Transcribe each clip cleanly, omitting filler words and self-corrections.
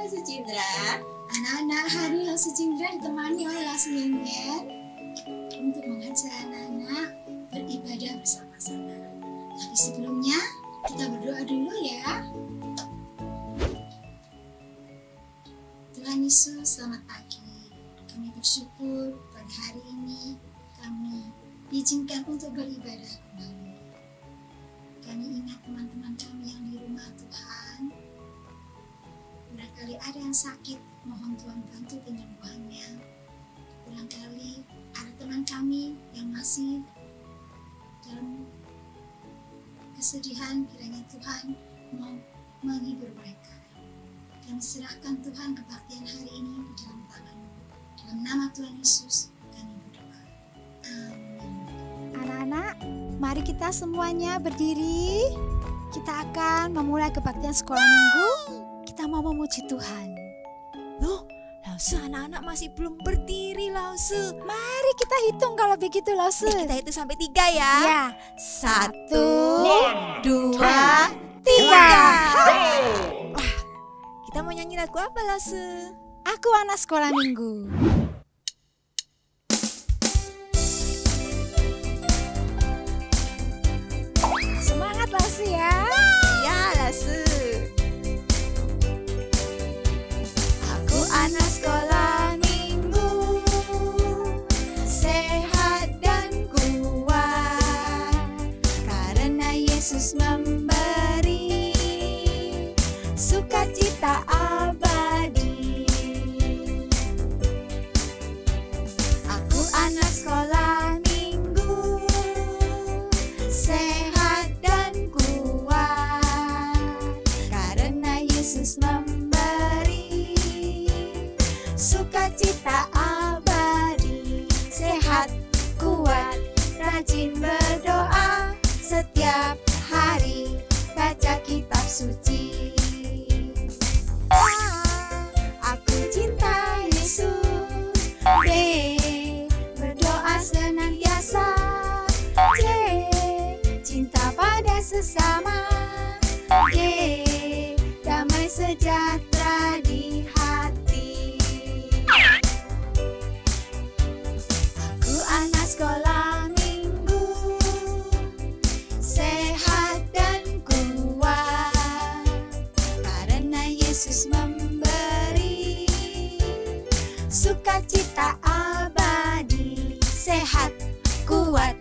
Lasu Cindra. Anak-anak, hari Lasu Cindra ditemani oleh Lasu Nyenyen untuk mengajak anak-anak beribadah bersama-sama. Tapi sebelumnya kita berdoa dulu ya. Tuhan Yesus, selamat pagi. Kami bersyukur pada hari ini kami diizinkan untuk beribadah kembali. Kami ingat teman-teman kami yang di rumah Tuhan. Barangkali ada yang sakit, mohon Tuhan bantu penyembuhannya. Barangkali ada teman kami yang masih dalam kesedihan, kiranya Tuhan mau menghibur mereka. Kami serahkan Tuhan kebaktian hari ini di dalam tangan-Mu. Dalam nama Tuhan Yesus kami berdoa. Amin. Anak-anak, mari kita semuanya berdiri. Kita akan memulai kebaktian sekolah minggu. Kita mau memuji Tuhan. Loh, Lause, anak-anak masih belum berdiri, Lause. Mari kita hitung kalau begitu, Lause. Kita hitung sampai 3 ya. Ya, 1, 2, 3. Wah, kita mau nyanyi lagu apa, Lause? Aku anak sekolah minggu. Semangat, Lause ya. Ya, Lause. Aku anak sekolah minggu, sehat dan kuat, karena Yesus memberi sukacita abadi. Aku anak sekolah minggu, sehat dan kuat, karena Yesus memberi sukacita abadi. Sehat, kuat, rajin berdoa, setiap hari baca kitab suci. Aku cinta Yesus. B, berdoa senantiasa. C, cinta pada sesama. G, damai sejahtera di hati. Aku anak sekolah minggu, sehat dan kuat, karena Yesus memberi sukacita abadi. Sehat, kuat,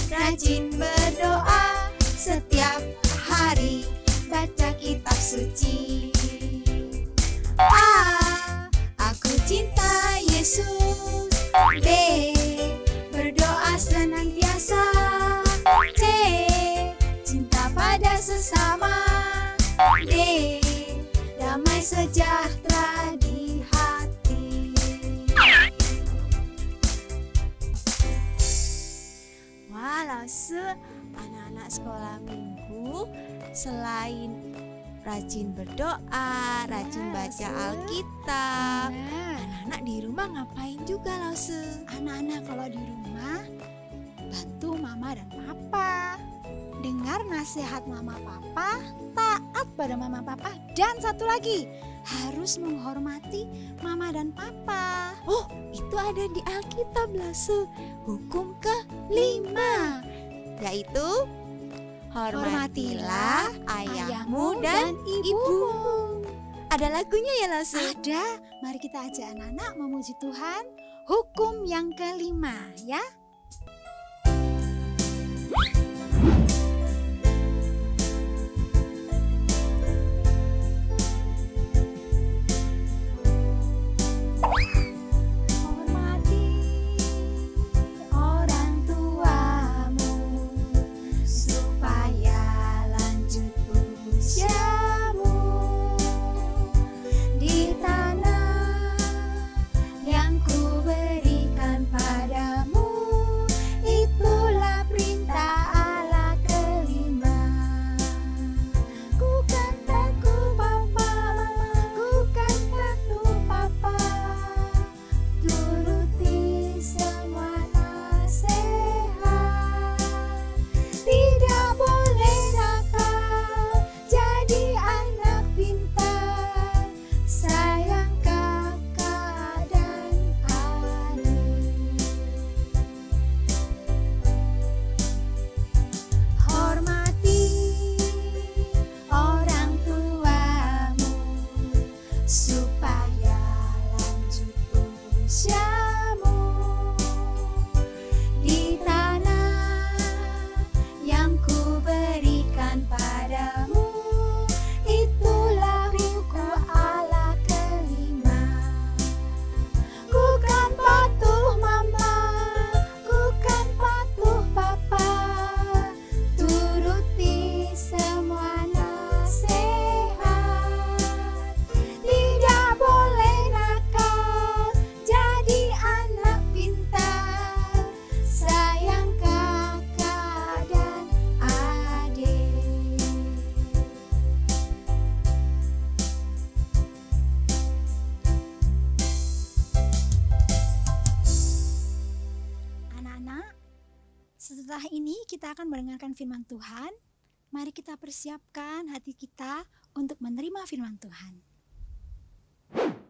rajin berdoa, setiap hari baca kitab suci. A, aku cinta Yesus. B, berdoa senantiasa. C, cinta pada sesama. D, damai sejahtera di hati. Wah, Lause, anak-anak sekolah minggu selain rajin berdoa, rajin Ya, baca Lause. Alkitab, Nah, anak-anak di rumah ngapain juga, Lause? anak-anak kalau di rumah bantu mama dan papa. Dengar nasihat mama papa, taat pada mama papa, dan satu lagi, harus menghormati mama dan papa. Oh, itu ada di Alkitab, Lause. Hukum ke-5, yaitu hormatilah ayahmu dan ibumu. Ada lagunya ya, Lause? Ada, mari kita ajak anak-anak memuji Tuhan. Hukum yang kelima ya. Hormati orang tuamu supaya lanjut usiamu di tanah yang ku berikan padamu. Itulah perintah rahasiamu di tanah yang ku berikan padamu. Itulah hukum Allah kelima. Ku kan patuh mama, ku kan patuh papa, turuti semua nasihat. Tidak boleh nakal, jadi anak pintar, sayang kakak dan adik. Anak-anak, setelah ini kita akan mendengarkan firman Tuhan. Mari kita persiapkan hati kita untuk menerima firman Tuhan.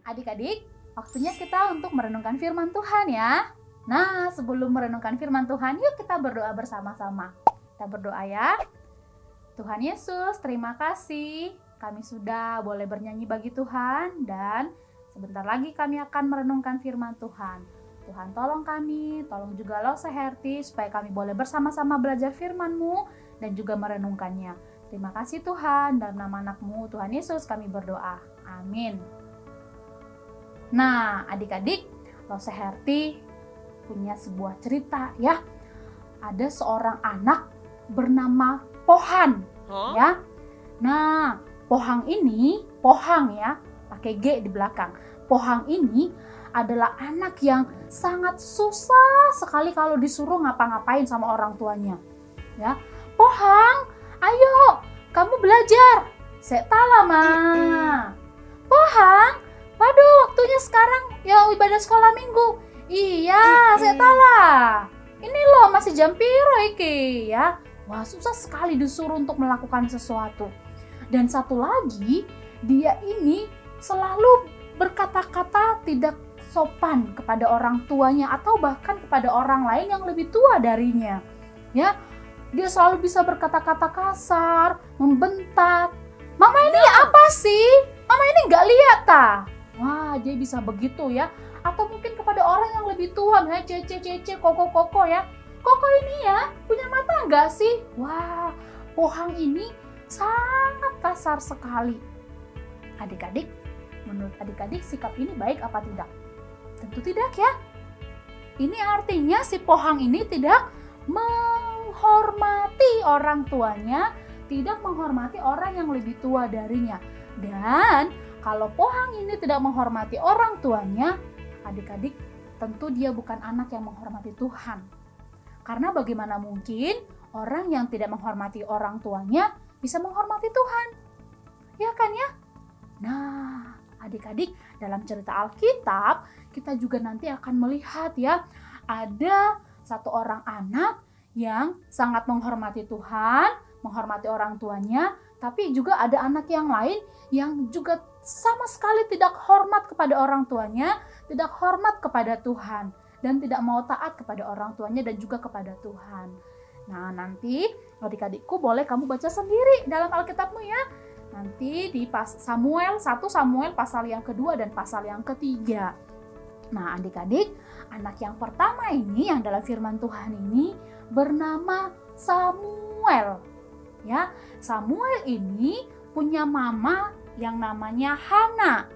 Adik-adik, waktunya kita untuk merenungkan firman Tuhan ya. Nah, sebelum merenungkan firman Tuhan, yuk kita berdoa bersama-sama. Kita berdoa ya. Tuhan Yesus, terima kasih. Kami sudah boleh bernyanyi bagi Tuhan dan sebentar lagi kami akan merenungkan firman Tuhan. Tuhan tolong kami, tolong juga Lo Seherti supaya kami boleh bersama-sama belajar firman-Mu dan juga merenungkannya. Terima kasih Tuhan, dalam nama anak-Mu Tuhan Yesus kami berdoa. Amin. Nah, adik-adik, Lo Seherti punya sebuah cerita ya. Ada seorang anak bernama Pohan ya. Nah, Pohang ini, Pohang ya, pakai G di belakang. Pohang ini adalah anak yang sangat susah sekali kalau disuruh ngapa-ngapain sama orang tuanya. Ya, Pohang, ayo, kamu belajar. Setala ma. Pohang, waduh, waktunya sekarang ya ibadah sekolah minggu. Iya, setala. Ini loh masih jam piro iki ya. Wah, susah sekali disuruh untuk melakukan sesuatu. Dan satu lagi, dia ini selalu berkata-kata tidak sopan kepada orang tuanya atau bahkan kepada orang lain yang lebih tua darinya. Ya, dia selalu bisa berkata-kata kasar, membentak. Mama ini apa sih? Mama ini nggak lihat ta? Wah, dia bisa begitu ya. Atau mungkin kepada orang yang lebih tua, ya, cece, koko ya. Koko ini ya, punya mata nggak sih? Wah, Pohang ini sangat kasar sekali. Adik-adik, menurut adik-adik sikap ini baik apa tidak? Tentu tidak ya. Ini artinya si Pohang ini tidak menghormati orang tuanya, tidak menghormati orang yang lebih tua darinya. Dan kalau Pohang ini tidak menghormati orang tuanya, adik-adik, tentu dia bukan anak yang menghormati Tuhan. Karena bagaimana mungkin orang yang tidak menghormati orang tuanya bisa menghormati Tuhan? Ya kan ya? Nah, adik-adik, dalam cerita Alkitab, kita juga nanti akan melihat ya, ada satu orang anak yang sangat menghormati Tuhan, menghormati orang tuanya, tapi juga ada anak yang lain yang juga sama sekali tidak hormat kepada orang tuanya, tidak hormat kepada Tuhan, dan tidak mau taat kepada orang tuanya dan juga kepada Tuhan. Nah, nanti adik-adikku boleh kamu baca sendiri dalam Alkitabmu ya. Nanti di 1 Samuel pasal yang kedua dan pasal yang ketiga. Nah, adik-adik, anak yang pertama ini yang dalam firman Tuhan ini bernama Samuel. Ya, Samuel ini punya mama yang namanya Hana.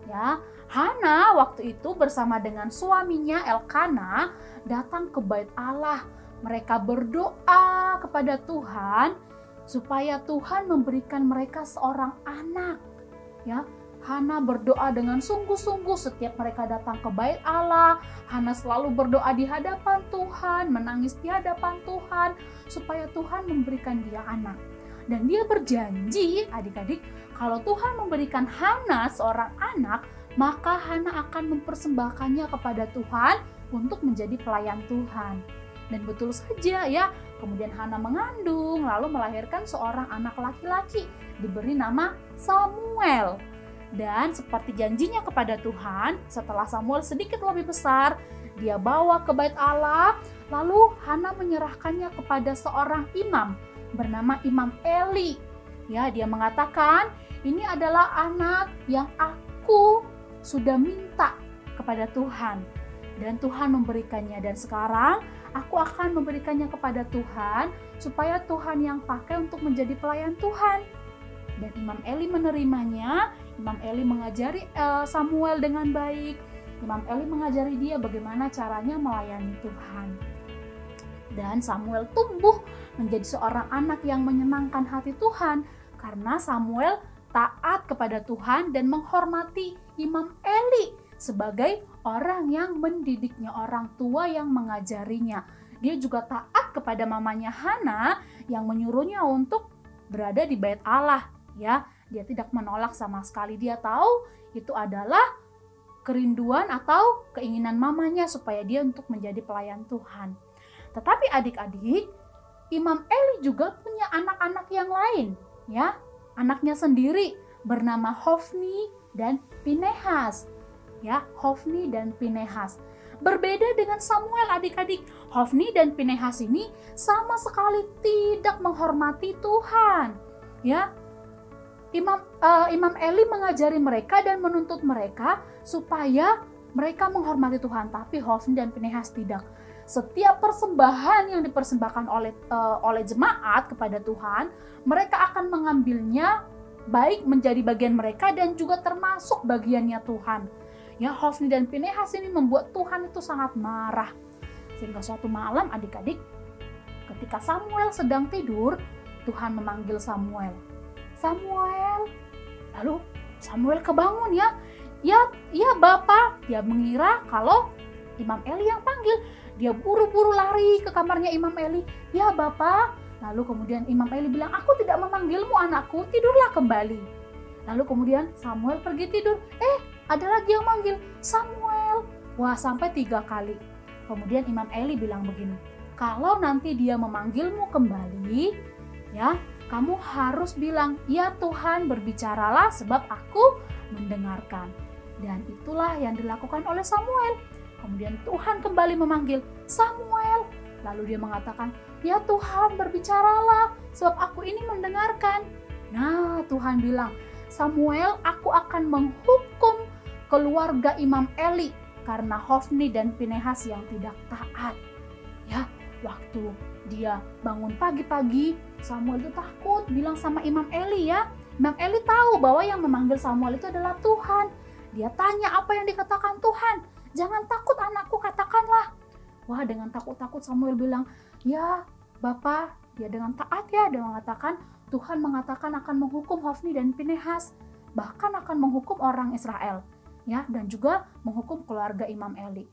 Ya, Hana waktu itu bersama dengan suaminya Elkana datang ke bait Allah. Mereka berdoa kepada Tuhan supaya Tuhan memberikan mereka seorang anak. Ya, Hana berdoa dengan sungguh-sungguh setiap mereka datang ke bait Allah. Hana selalu berdoa di hadapan Tuhan, menangis di hadapan Tuhan supaya Tuhan memberikan dia anak. Dan dia berjanji, adik-adik, kalau Tuhan memberikan Hana seorang anak, maka Hana akan mempersembahkannya kepada Tuhan untuk menjadi pelayan Tuhan. Dan betul saja ya, kemudian Hana mengandung lalu melahirkan seorang anak laki-laki, diberi nama Samuel. Dan seperti janjinya kepada Tuhan, setelah Samuel sedikit lebih besar, dia bawa ke bait Allah, lalu Hana menyerahkannya kepada seorang imam bernama Imam Eli. Ya, dia mengatakan, ini adalah anak yang aku sudah minta kepada Tuhan. Dan Tuhan memberikannya. Dan sekarang aku akan memberikannya kepada Tuhan supaya Tuhan yang pakai untuk menjadi pelayan Tuhan. Dan Imam Eli menerimanya. Imam Eli mengajari Samuel dengan baik. Imam Eli mengajari dia bagaimana caranya melayani Tuhan. Dan Samuel tumbuh menjadi seorang anak yang menyenangkan hati Tuhan karena Samuel taat kepada Tuhan dan menghormati Imam Eli sebagai orang yang mendidiknya, orang tua yang mengajarinya. Dia juga taat kepada mamanya Hana yang menyuruhnya untuk berada di bait Allah, ya. Dia tidak menolak sama sekali. Dia tahu itu adalah kerinduan atau keinginan mamanya supaya dia untuk menjadi pelayan Tuhan. Tetapi adik-adik, Imam Eli juga punya anak-anak yang lain, ya. Anaknya sendiri bernama Hofni dan Pinehas. Ya, Hofni dan Pinehas. Berbeda dengan Samuel, adik-adik. Hofni dan Pinehas ini sama sekali tidak menghormati Tuhan. Ya, Imam Eli mengajari mereka dan menuntut mereka supaya mereka menghormati Tuhan, tapi Hofni dan Pinehas tidak. Setiap persembahan yang dipersembahkan oleh jemaat kepada Tuhan, mereka akan mengambilnya baik menjadi bagian mereka dan juga termasuk bagiannya Tuhan. Ya, Hofni dan Pinehas ini membuat Tuhan itu sangat marah. Sehingga suatu malam adik-adik, ketika Samuel sedang tidur, Tuhan memanggil Samuel. Samuel. Lalu Samuel kebangun ya. Ya Bapak. Dia mengira kalau Imam Eli yang panggil. Dia buru-buru lari ke kamarnya Imam Eli. Ya Bapak. Lalu kemudian Imam Eli bilang, aku tidak memanggilmu anakku, tidurlah kembali. Lalu kemudian Samuel pergi tidur. Ada lagi yang manggil, Samuel. Wah, sampai 3 kali. Kemudian Imam Eli bilang begini, kalau nanti dia memanggilmu kembali, ya, kamu harus bilang, ya Tuhan berbicaralah sebab aku mendengarkan. Dan itulah yang dilakukan oleh Samuel. Kemudian Tuhan kembali memanggil, Samuel. Lalu dia mengatakan, ya Tuhan berbicaralah sebab aku ini mendengarkan. Nah, Tuhan bilang, Samuel, aku akan menghukum keluarga Imam Eli karena Hofni dan Pinehas yang tidak taat. Ya, waktu dia bangun pagi-pagi, Samuel itu takut bilang sama Imam Eli ya. Imam Eli tahu bahwa yang memanggil Samuel itu adalah Tuhan. Dia tanya apa yang dikatakan Tuhan. Jangan takut anakku, katakanlah. Wah, dengan takut-takut Samuel bilang, ya Bapak, dia dengan taat ya. Dia mengatakan, Tuhan mengatakan akan menghukum Hofni dan Pinehas. Bahkan akan menghukum orang Israel. Ya, dan juga menghukum keluarga Imam Eli.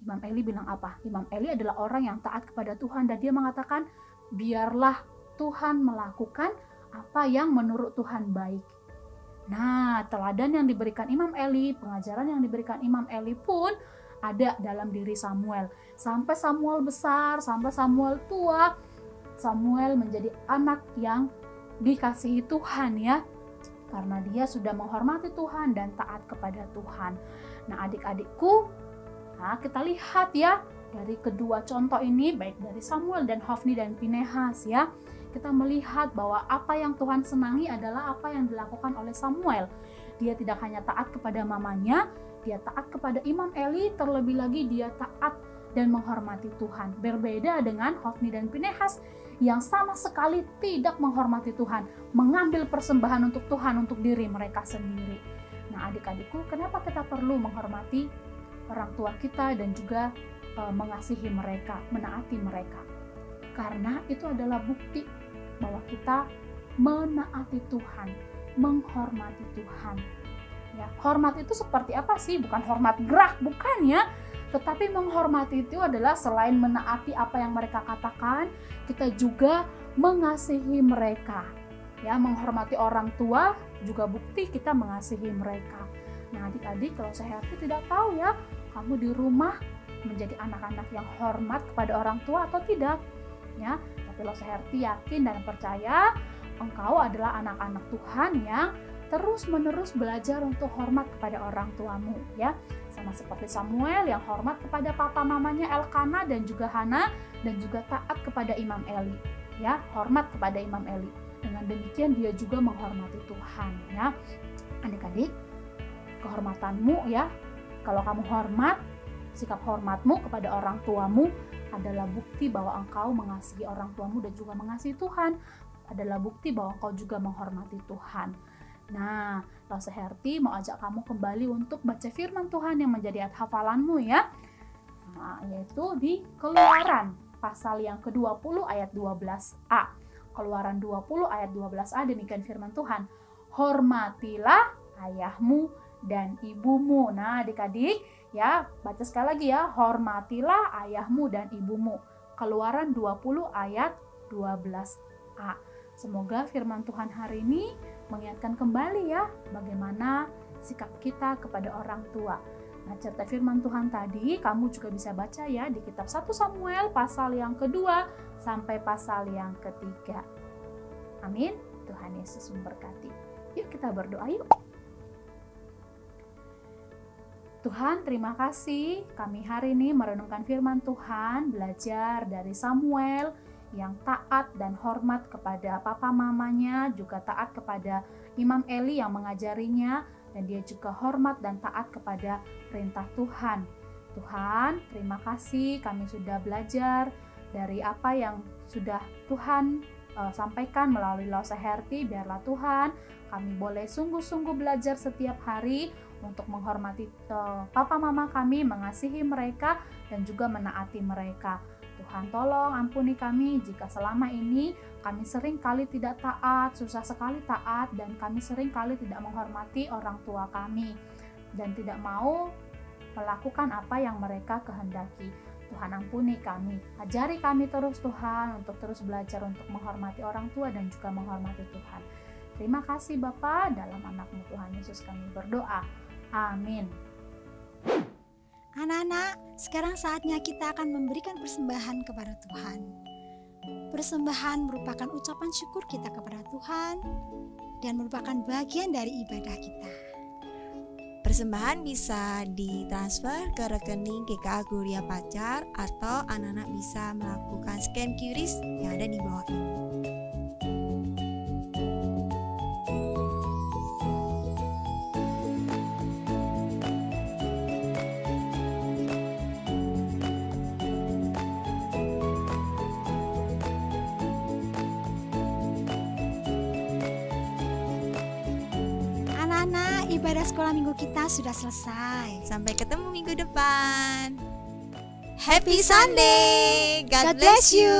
Imam Eli bilang apa? Imam Eli adalah orang yang taat kepada Tuhan dan dia mengatakan, biarlah Tuhan melakukan apa yang menurut Tuhan baik. Nah, teladan yang diberikan Imam Eli, pengajaran yang diberikan Imam Eli pun ada dalam diri Samuel. Sampai Samuel besar, sampai Samuel tua, Samuel menjadi anak yang dikasihi Tuhan ya. Karena dia sudah menghormati Tuhan dan taat kepada Tuhan. Nah, adik-adikku, kita lihat ya dari kedua contoh ini, baik dari Samuel dan Hofni dan Pinehas ya. Kita melihat bahwa apa yang Tuhan senangi adalah apa yang dilakukan oleh Samuel. Dia tidak hanya taat kepada mamanya, dia taat kepada Imam Eli, terlebih lagi dia taat dan menghormati Tuhan. Berbeda dengan Hofni dan Pinehas yang sama sekali tidak menghormati Tuhan, mengambil persembahan untuk Tuhan untuk diri mereka sendiri. Nah, adik-adikku, kenapa kita perlu menghormati orang tua kita dan juga mengasihi mereka, menaati mereka? Karena itu adalah bukti bahwa kita menaati Tuhan, menghormati Tuhan. Ya, hormat itu seperti apa sih? Bukan hormat gerak, bukan ya. Tetapi menghormati itu adalah selain menaati apa yang mereka katakan, kita juga mengasihi mereka. Ya, menghormati orang tua juga bukti kita mengasihi mereka. Nah, adik-adik, kalau saya tidak tahu ya, kamu di rumah menjadi anak-anak yang hormat kepada orang tua atau tidak? Ya, tapi kalau saya yakin dan percaya, engkau adalah anak-anak Tuhan yang terus-menerus belajar untuk hormat kepada orang tuamu ya. Sama seperti Samuel yang hormat kepada papa mamanya Elkana dan juga Hana dan juga taat kepada Imam Eli ya, hormat kepada Imam Eli. Dengan demikian dia juga menghormati Tuhan ya. Adik-adik, kehormatanmu ya Kalau kamu hormat, sikap hormatmu kepada orang tuamu adalah bukti bahwa engkau mengasihi orang tuamu dan juga mengasihi Tuhan. Adalah bukti bahwa engkau juga menghormati Tuhan. Nah, Lause Herti mau ajak kamu kembali untuk baca firman Tuhan yang menjadi hafalanmu ya. Nah, yaitu di Keluaran pasal yang ke-20 ayat 12a. Keluaran 20 ayat 12a, demikian firman Tuhan. Hormatilah ayahmu dan ibumu. Nah, adik-adik ya, baca sekali lagi ya. Hormatilah ayahmu dan ibumu. Keluaran 20 ayat 12a. Semoga firman Tuhan hari ini mengingatkan kembali ya bagaimana sikap kita kepada orang tua. Nah, cerita firman Tuhan tadi kamu juga bisa baca ya di kitab 1 Samuel pasal yang kedua sampai pasal yang ketiga. Amin. Tuhan Yesus memberkati. Yuk kita berdoa yuk. Tuhan, terima kasih kami hari ini merenungkan firman Tuhan, belajar dari Samuel yang taat dan hormat kepada papa mamanya, juga taat kepada Imam Eli yang mengajarinya, dan dia juga hormat dan taat kepada perintah Tuhan. Tuhan, terima kasih kami sudah belajar dari apa yang sudah Tuhan sampaikan melalui Lause Herti. Biarlah Tuhan kami boleh sungguh-sungguh belajar setiap hari untuk menghormati papa mama kami, mengasihi mereka, dan juga menaati mereka. Tuhan, tolong ampuni kami jika selama ini kami sering kali tidak taat, susah sekali taat, dan kami sering kali tidak menghormati orang tua kami dan tidak mau melakukan apa yang mereka kehendaki. Tuhan, ampuni kami, ajari kami terus Tuhan untuk terus belajar untuk menghormati orang tua dan juga menghormati Tuhan. Terima kasih Bapa, dalam anak-Mu Tuhan Yesus kami berdoa. Amin. Anak-anak, sekarang saatnya kita akan memberikan persembahan kepada Tuhan. Persembahan merupakan ucapan syukur kita kepada Tuhan dan merupakan bagian dari ibadah kita. Persembahan bisa ditransfer ke rekening GKA Gloria Pacar atau anak-anak bisa melakukan scan QRIS yang ada di bawah ini. Anak-anak, ibadah sekolah minggu kita sudah selesai. Sampai ketemu minggu depan. Happy Sunday. God bless you.